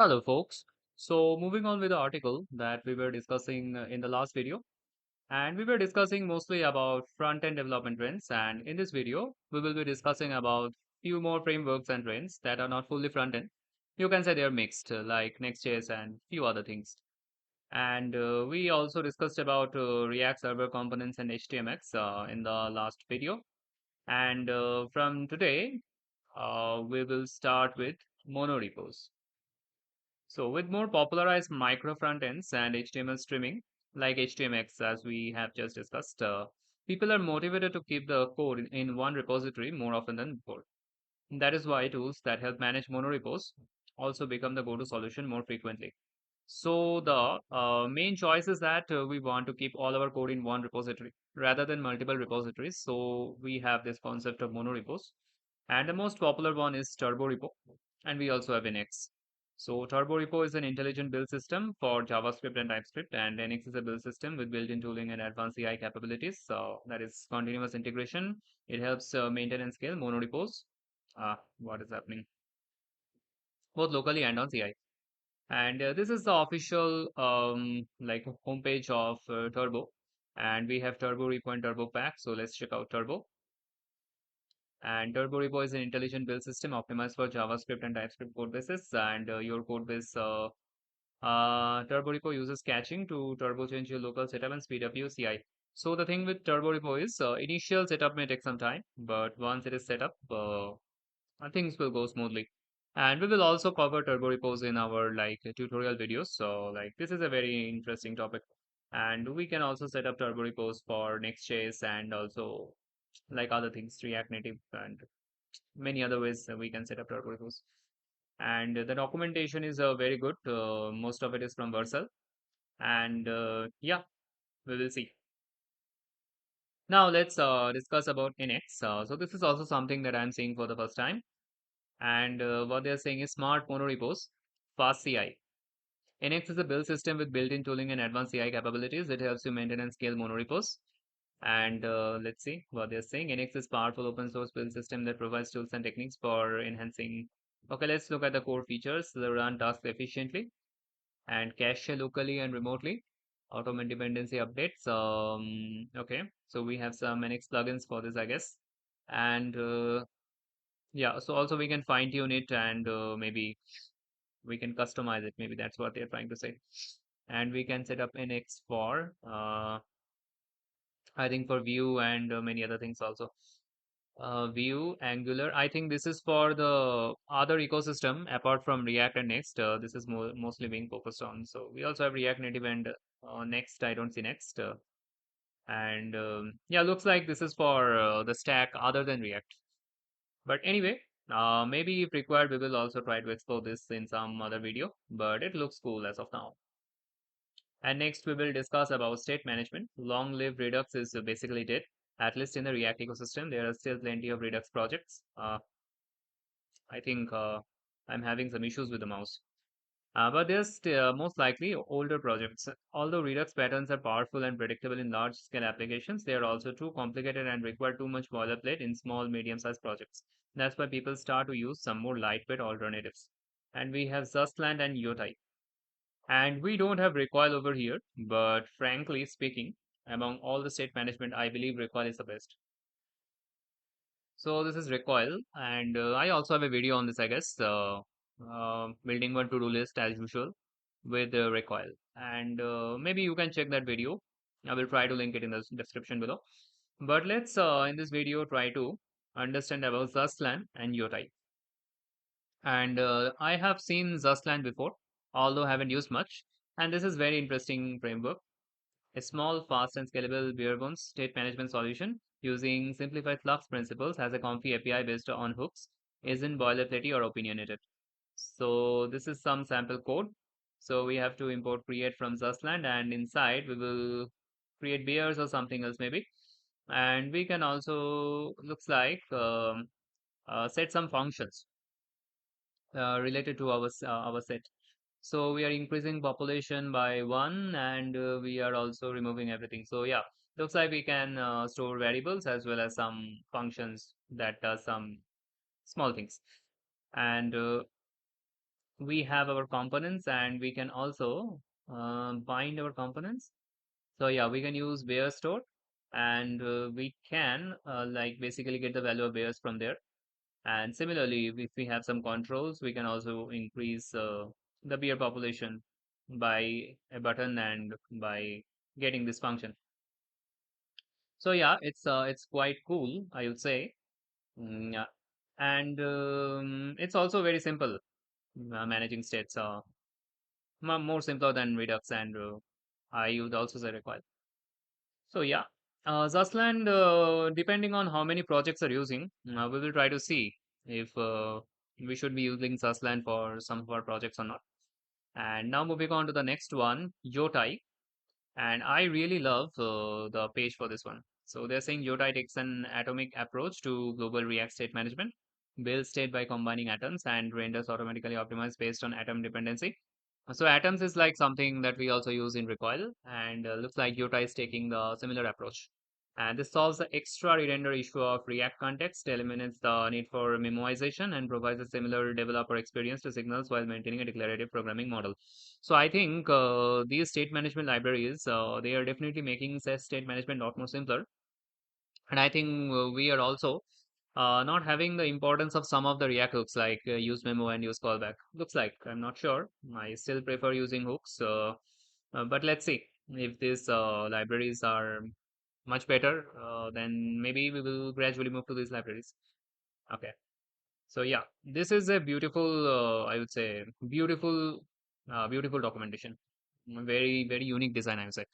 Hello, folks. So, moving on with the article that we were discussing in the last video, and we were discussing mostly about front-end development trends. And in this video, we will be discussing about few more frameworks and trends that are not fully front-end. You can say they're mixed, like Next.js and few other things. And we also discussed about React Server components and HTMX in the last video. And from today, we will start with monorepos. So with more popularized micro front ends and HTML streaming, like HTMX, as we have just discussed, people are motivated to keep the code in one repository more often than before. That is why tools that help manage monorepos also become the go-to solution more frequently. So the main choice is that we want to keep all our code in one repository rather than multiple repositories. So we have this concept of monorepos. And the most popular one is Turbo Repo, and we also have NX. So Turbo Repo is an intelligent build system for JavaScript and TypeScript, and NX is a build system with built-in tooling and advanced AI capabilities. So that is continuous integration. It helps maintain and scale monorepos. What is happening? Both locally and on CI. And this is the official like homepage of Turbo, and we have Turbo Repo and Turbo Pack. So let's check out Turbo. And Turbo Repo is an intelligent build system optimized for JavaScript and TypeScript code bases. And your code base Turbo Repo uses caching to turbo change your local setup and speed up your CI. So the thing with Turbo Repo is initial setup may take some time, but once it is set up, things will go smoothly. And we will also cover turbo repos in our like tutorial videos. So like this is a very interesting topic. And we can also set up turbo repos for Next.js and also like other things, React Native and many other ways that we can set up turbo repos. And the documentation is very good. Most of it is from Vercel. And yeah, we will see. Now let's discuss about NX. So this is also something that I'm seeing for the first time. And what they're saying is smart monorepos, fast CI. NX is a build system with built-in tooling and advanced CI capabilities. It helps you maintain and scale monorepos. And let's see what they're saying. NX is powerful open source build system that provides tools and techniques for enhancing. Okay, let's look at the core features. The run tasks efficiently and cache locally and remotely. Automate dependency updates. Okay, so we have some NX plugins for this, I guess. And yeah, so also we can fine tune it and maybe we can customize it. Maybe that's what they're trying to say. And we can set up NX for, I think for Vue and many other things also. Vue, Angular. I think this is for the other ecosystem apart from React and Next. This is mostly being focused on. So we also have React Native and Next. I don't see Next. And yeah, looks like this is for the stack other than React. But anyway, maybe if required, we will also try to explore this in some other video. But it looks cool as of now. And next, we will discuss about state management. Long-lived Redux is basically dead. At least in the React ecosystem, there are still plenty of Redux projects. I think I'm having some issues with the mouse. But there's most likely older projects. Although Redux patterns are powerful and predictable in large-scale applications, they are also too complicated and require too much boilerplate in small, medium-sized projects. That's why people start to use some more lightweight alternatives. And we have Zustland and Yotai. And we don't have recoil over here, but frankly speaking, among all the state management, I believe recoil is the best. So this is recoil, and I also have a video on this, I guess, building one to-do list as usual with recoil. And maybe you can check that video. I will try to link it in the description below. But let's in this video try to understand about Zastlan and Yotai. And I have seen Zastlan before, although haven't used much. And this is very interesting framework. A small, fast, and scalable bare-bones state management solution using simplified Flux principles has a comfy API based on hooks, isn't boilerplate or opinionated. So this is some sample code. So we have to import create from Zustland, and inside we will create beers or something else maybe. And we can also looks like set some functions related to our set. So we are increasing population by one, and we are also removing everything. So yeah, looks like we can store variables as well as some functions that does some small things. And we have our components and we can also bind our components. So yeah, we can use bear store and we can like basically get the value of bears from there. And similarly, if we have some controls, we can also increase the bear population by a button and by getting this function. So yeah, it's quite cool, I would say. Yeah. And it's also very simple managing states. More simpler than Redux and I would also say require. So yeah, Zasland, depending on how many projects are using, we will try to see if we should be using Zasland for some of our projects or not. And now moving on to the next one, Yotai. And I really love the page for this one. So they're saying Yotai takes an atomic approach to global React state management, builds state by combining atoms, and renders automatically optimized based on atom dependency. So atoms is like something that we also use in Recoil, and looks like Yotai is taking the similar approach. And this solves the extra re-render issue of React context, eliminates the need for memoization, and provides a similar developer experience to signals while maintaining a declarative programming model. So I think these state management libraries, they are definitely making state management a lot more simpler. And I think we are also not having the importance of some of the React hooks like use memo and use callback. Looks like I'm not sure. I still prefer using hooks, but let's see if these libraries are much better. Then maybe we will gradually move to these libraries. Okay. So yeah, this is a beautiful, I would say, beautiful documentation. Very, very unique design, I would say.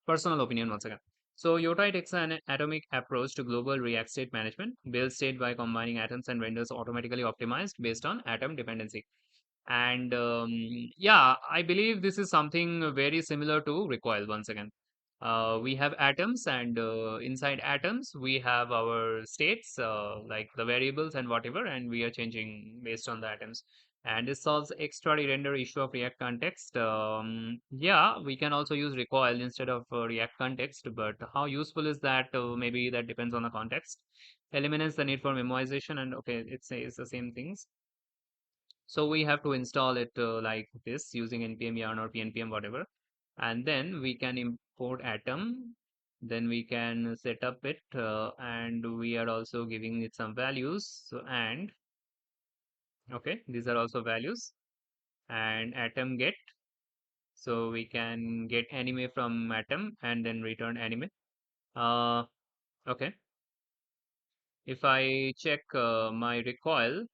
Personal opinion once again. So Yotai takes an atomic approach to global React state management, builds state by combining atoms and renders automatically optimized based on atom dependency. And yeah, I believe this is something very similar to Recoil once again. We have atoms, and inside atoms, we have our states, like the variables and whatever, and we are changing based on the atoms. And this solves extra render issue of React context. Yeah, we can also use Recoil instead of React context, but how useful is that? Maybe that depends on the context. Eliminates the need for memoization, and okay, it says the same things. So we have to install it like this using npm yarn or pnpm whatever, and then we can import atom. Then we can set up it, and we are also giving it some values. So and okay, these are also values and atom get. So we can get anime from atom and then return anime. Uh, okay. If I check my recoil,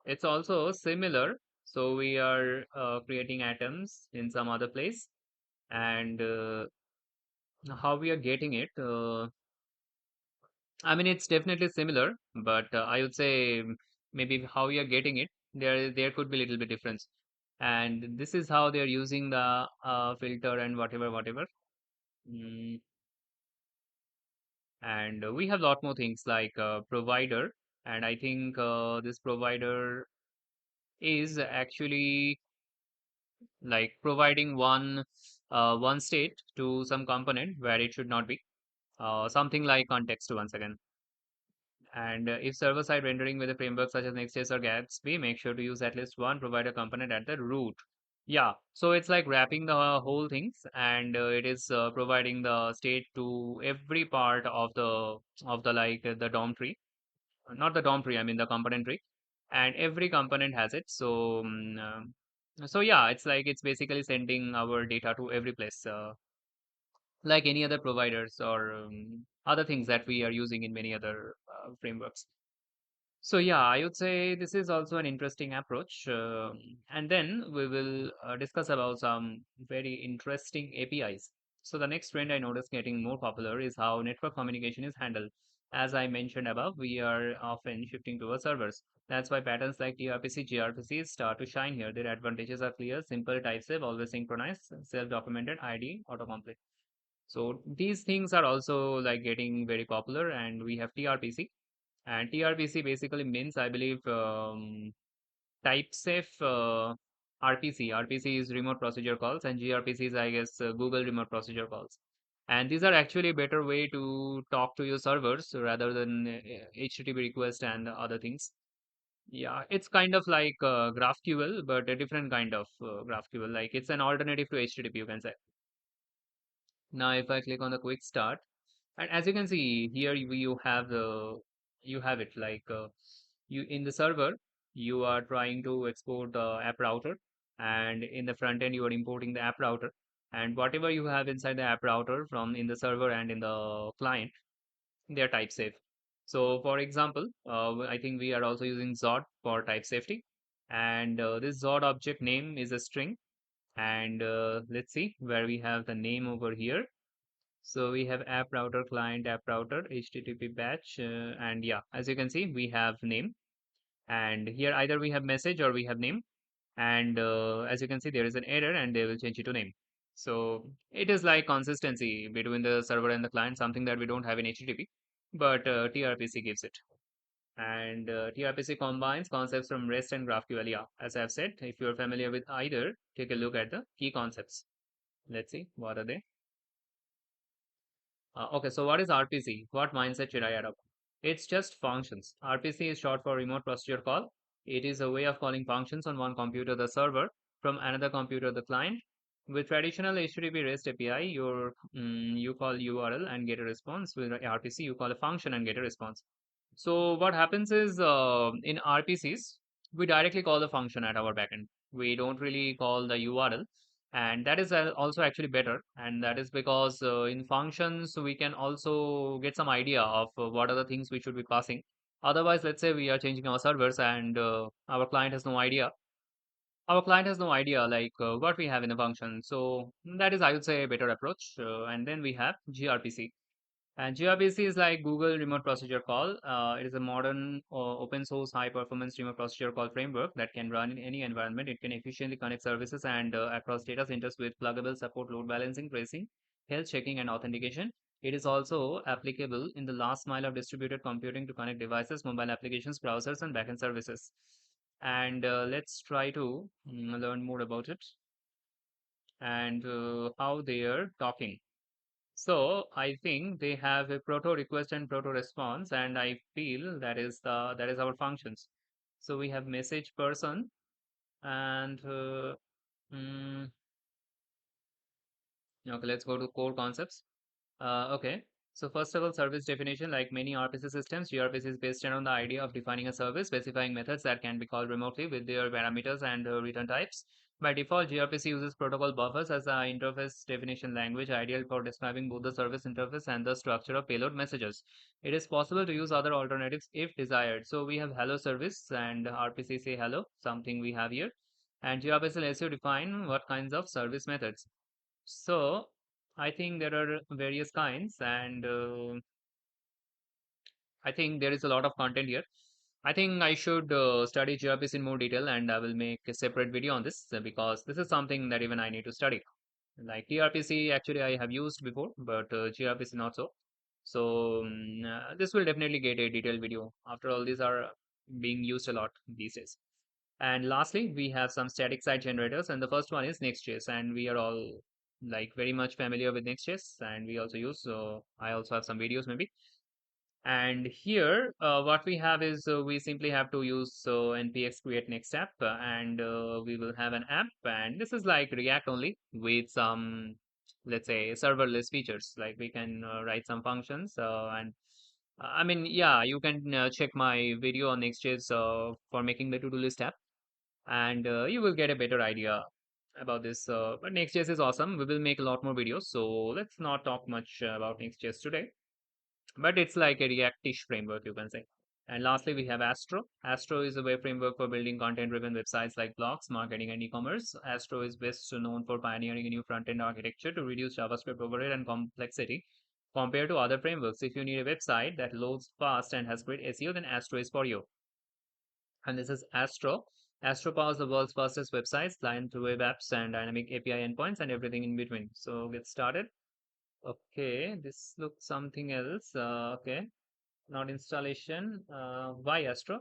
it's also similar. So we are creating atoms in some other place, and how we are getting it. I mean, it's definitely similar, but I would say maybe how we are getting it, there could be a little bit difference. And this is how they are using the filter and whatever. Mm, and we have a lot more things like provider, and I think this provider is actually like providing one state to some component where it should not be, something like context once again. And if server-side rendering with a framework such as Next.js or Gatsby, make sure to use at least one provider component at the root. Yeah, so it's like wrapping the whole things, and it is providing the state to every part of the like the DOM tree, not the DOM tree, I mean the component tree, and every component has it. So so yeah, it's like it's basically sending our data to every place, like any other providers or other things that we are using in many other frameworks. So yeah, I would say this is also an interesting approach. And then we will discuss about some very interesting APIs. So the next trend I noticed getting more popular is how network communication is handled. As I mentioned above, we are often shifting towards servers. That's why patterns like TRPC, GRPC start to shine here. Their advantages are clear, simple, type safe, always synchronized, self-documented, ID, autocomplete. So these things are also like getting very popular, and we have TRPC, and TRPC basically means, I believe, type safe RPC. RPC is remote procedure calls, and GRPC is, I guess, Google remote procedure calls. And these are actually a better way to talk to your servers rather than HTTP request and other things. Yeah, it's kind of like GraphQL, but a different kind of GraphQL. Like it's an alternative to HTTP, you can say. Now, if I click on the quick start, and as you can see here, you have it like you in the server, you are trying to export the app router, and in the front end, you are importing the app router, and whatever you have inside the app router from in the server and in the client, they are type safe. So, for example, I think we are also using Zod for type safety, and this Zod object name is a string. And let's see where we have the name over here. So we have app router client, app router, HTTP batch, and yeah, as you can see, we have name. And here either we have message or we have name. And as you can see, there is an error and they will change it to name. So it is like consistency between the server and the client, something that we don't have in HTTP, but TRPC gives it. And TRPC combines concepts from REST and GraphQL. Yeah, as I've said, if you're familiar with either, take a look at the key concepts. Let's see what are they. Okay, so what is RPC? What mindset should I adopt? It's just functions. RPC is short for remote procedure call. It is a way of calling functions on one computer, the server, from another computer, the client. With traditional HTTP REST API, you call URL and get a response. With RPC, you call a function and get a response. So what happens is in RPCs, we directly call the function at our backend. We don't really call the URL, and that is also actually better. And that is because in functions we can also get some idea of what are the things we should be passing. Otherwise, let's say we are changing our servers and our client has no idea. Our client has no idea like what we have in the function. So that is, I would say, a better approach. And then we have gRPC. And gRPC is like Google Remote Procedure Call. It is a modern open source high performance remote procedure call framework that can run in any environment. It can efficiently connect services and across data centers with pluggable support, load balancing, tracing, health checking, and authentication. It is also applicable in the last mile of distributed computing to connect devices, mobile applications, browsers, and backend services. And let's try to learn more about it and how they are talking. So I think they have a proto request and proto response, and I feel that is our functions. So we have message person and mm, okay, let's go to core concepts. Okay. So first of all, service definition, like many RPC systems, gRPC is based around the idea of defining a service, specifying methods that can be called remotely with their parameters and return types. By default, gRPC uses protocol buffers as an interface definition language, ideal for describing both the service interface and the structure of payload messages. It is possible to use other alternatives if desired. So we have hello service and RPC say hello, something we have here. And gRPC lets you define what kinds of service methods. So I think there are various kinds, and I think there is a lot of content here. I think I should study GRPC in more detail, and I will make a separate video on this because this is something that even I need to study. Like TRPC, actually, I have used before, but GRPC not so. So this will definitely get a detailed video. After all, these are being used a lot these days. And lastly, we have some static site generators, and the first one is Next.js, and we are all like very much familiar with Next.js, and we also use. So I also have some videos maybe. And here, what we have is we simply have to use npx create next app, and we will have an app, and this is like React only with some, let's say, serverless features. Like we can write some functions, and I mean, yeah, you can check my video on Next.js for making the to-do list app and you will get a better idea about this. But Next.js is awesome. We will make a lot more videos. So let's not talk much about Next.js today. But it's like a React-ish framework, you can say. And lastly, we have Astro. Astro is a web framework for building content-driven websites like blogs, marketing, and e-commerce. Astro is best known for pioneering a new front-end architecture to reduce JavaScript overhead and complexity compared to other frameworks. If you need a website that loads fast and has great SEO, then Astro is for you. And this is Astro. Astro powers the world's fastest websites, client to web apps, and dynamic API endpoints, and everything in between. So get started. Okay, this looks something else. Okay, not installation. Why Astro?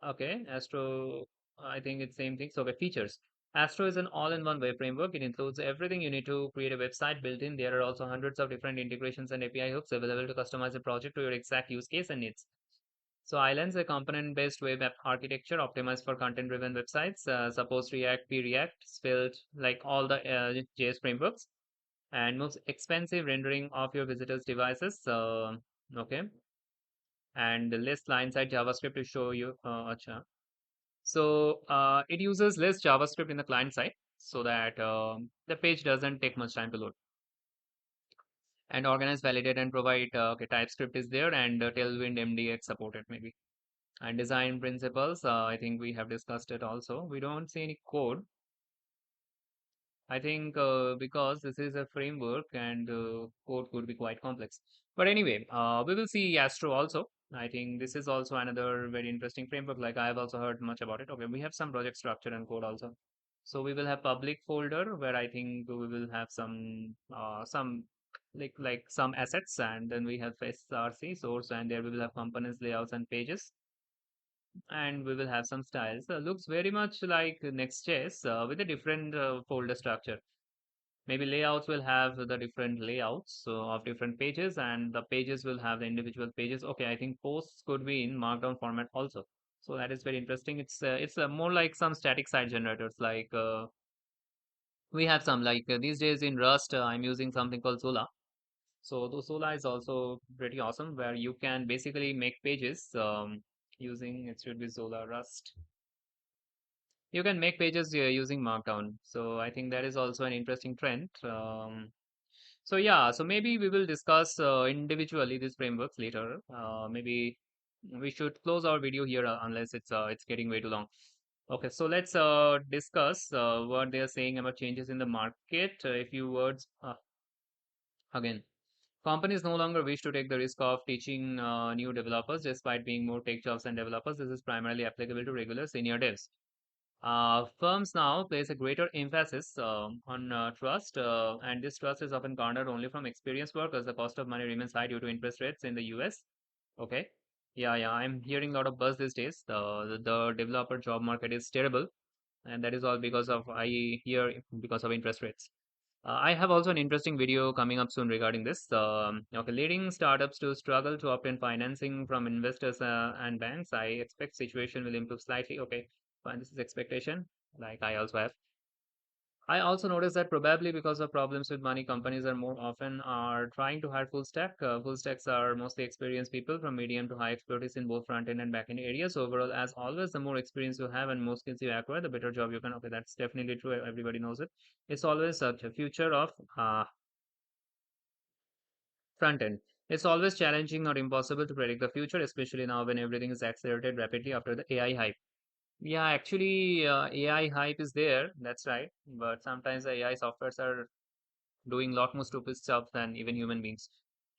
Okay, Astro. I think it's same thing. So the features. Astro is an all-in-one web framework. It includes everything you need to create a website built in. There are also hundreds of different integrations and API hooks available to customize a project to your exact use case and needs. So Islands, a component-based web app architecture optimized for content-driven websites, supports React, React, Svelte, like all the JS frameworks, and moves expensive rendering of your visitors' devices. Okay, and less line-side JavaScript to show you. Acha. So it uses less JavaScript in the client side, so that the page doesn't take much time to load. And organize, validate, and provide. Okay, TypeScript is there, and Tailwind MDX supported maybe. And design principles, I think we have discussed it also. We don't see any code. I think because this is a framework and code could be quite complex. But anyway, we will see Astro also. I think this is also another very interesting framework. Like I have also heard much about it. Okay, we have some project structure and code also. So we will have public folder where I think we will have some like some assets, and then we have SRC source, and there we will have components, layouts, and pages, and we will have some styles. Looks very much like Next.js with a different folder structure. Maybe layouts will have the different layouts of different pages, and the pages will have the individual pages. Okay, I think posts could be in Markdown format also. So that is very interesting. It's more like some static site generators. Like we have some like these days in Rust, I'm using something called Zola. So the Zola is also pretty awesome, where you can basically make pages using it should be Zola Rust. You can make pages using Markdown. So I think that is also an interesting trend. So yeah, so maybe we will discuss individually these frameworks later. Maybe we should close our video here unless it's getting way too long. Okay, so let's discuss what they are saying about changes in the market. A few words again. Companies no longer wish to take the risk of teaching new developers despite being more tech jobs and developers. This is primarily applicable to regular senior devs. Firms now place a greater emphasis on trust, and this trust is often garnered only from experienced workers. The cost of money remains high due to interest rates in the US. Okay. Yeah, yeah, I'm hearing a lot of buzz these days. The developer job market is terrible, and that is all because of I hear because of interest rates. I have also an interesting video coming up soon regarding this. Okay, leading startups to struggle to obtain financing from investors and banks. I expect situation will improve slightly. Okay, fine. This is expectation. Like I also have. I also noticed that probably because of problems with money, companies are more often are trying to hire full stack. Full stacks are mostly experienced people from medium to high expertise in both front end and back end areas. Overall, as always, the more experience you have and more skills you acquire, the better job you can. Okay, that's definitely true. Everybody knows it. It's always such a future of front end. It's always challenging or impossible to predict the future, especially now when everything is accelerated rapidly after the AI hype. Yeah, actually, AI hype is there. That's right. But sometimes the AI softwares are doing a lot more stupid stuff than even human beings.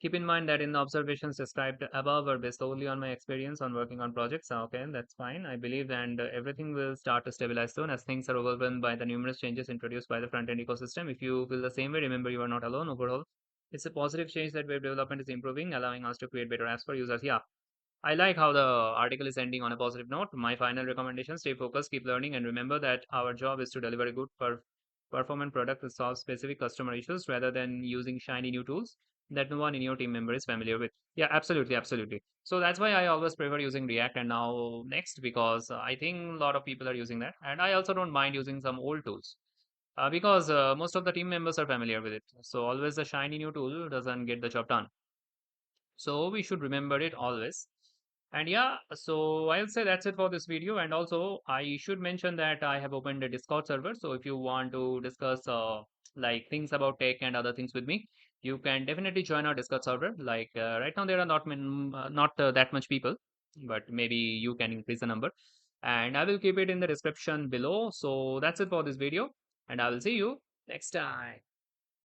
Keep in mind that in the observations described above are based solely on my experience on working on projects. Okay, that's fine. I believe and everything will start to stabilize soon as things are overwhelmed by the numerous changes introduced by the front-end ecosystem. If you feel the same way, remember you are not alone. Overall, it's a positive change that web development is improving, allowing us to create better apps for users. Yeah, I like how the article is ending on a positive note. My final recommendation: stay focused, keep learning, and remember that our job is to deliver a good performant product that solves specific customer issues rather than using shiny new tools that no one in your team member is familiar with. Yeah, absolutely, absolutely. So that's why I always prefer using React and now Next, because I think a lot of people are using that. And I also don't mind using some old tools because most of the team members are familiar with it. So always the shiny new tool doesn't get the job done. So we should remember it always. And yeah, so I'll say that's it for this video. And also, I should mention that I have opened a Discord server. So if you want to discuss like things about tech and other things with me, you can definitely join our Discord server. Like right now, there are not that much people, but maybe you can increase the number. And I will keep it in the description below. So that's it for this video, and I will see you next time.